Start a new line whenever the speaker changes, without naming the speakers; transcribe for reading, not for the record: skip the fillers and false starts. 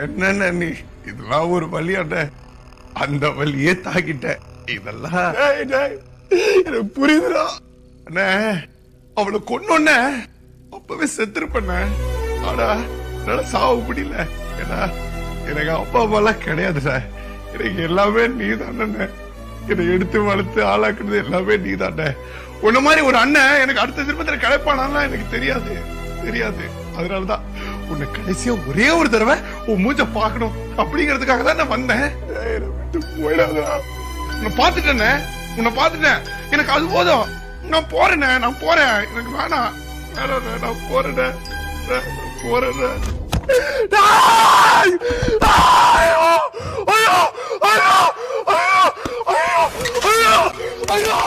என்னென்ன நீ இதெல்லாம் ஒரு வழியாட்ட, அந்த வழியே தாக்கிட்ட. இதெல்லாம் எனக்கு புரியுதுடா அண்ணே. அவளை கொன்னோன்ன அப்பவே செத்துருப்பண்ண. ஆனா என்னால சாவ முடியல. ஏன்னா எனக்கு அப்பா அம்மாலாம் கிடையாது சார். எனக்கு எல்லாமே நீ தானே. என்னை எடுத்து வளர்த்து ஆளாக்குறது எல்லாமே நீ தானே. உன்ன மாதிரி ஒரு அண்ணன் எனக்கு அடுத்த திருப்பத்துல கிடைப்பானாலாம் எனக்கு தெரியாது தெரியாது. அதனாலதான் உன்னை கடைசியா ஒரே ஒரு தடவை உன் மூஞ்ச பாக்கணும் அப்படிங்கறதுக்காக தான் நான் வந்தேன். போயிடாதா. உன்னை பாத்துட்டேனே, உன்னை பாத்துட்டேன். எனக்கு அது போதும். நான் போறேனே, நான் போறேன். எனக்கு வேணாம், நான் போறேனே, போறேனே. ஐயோ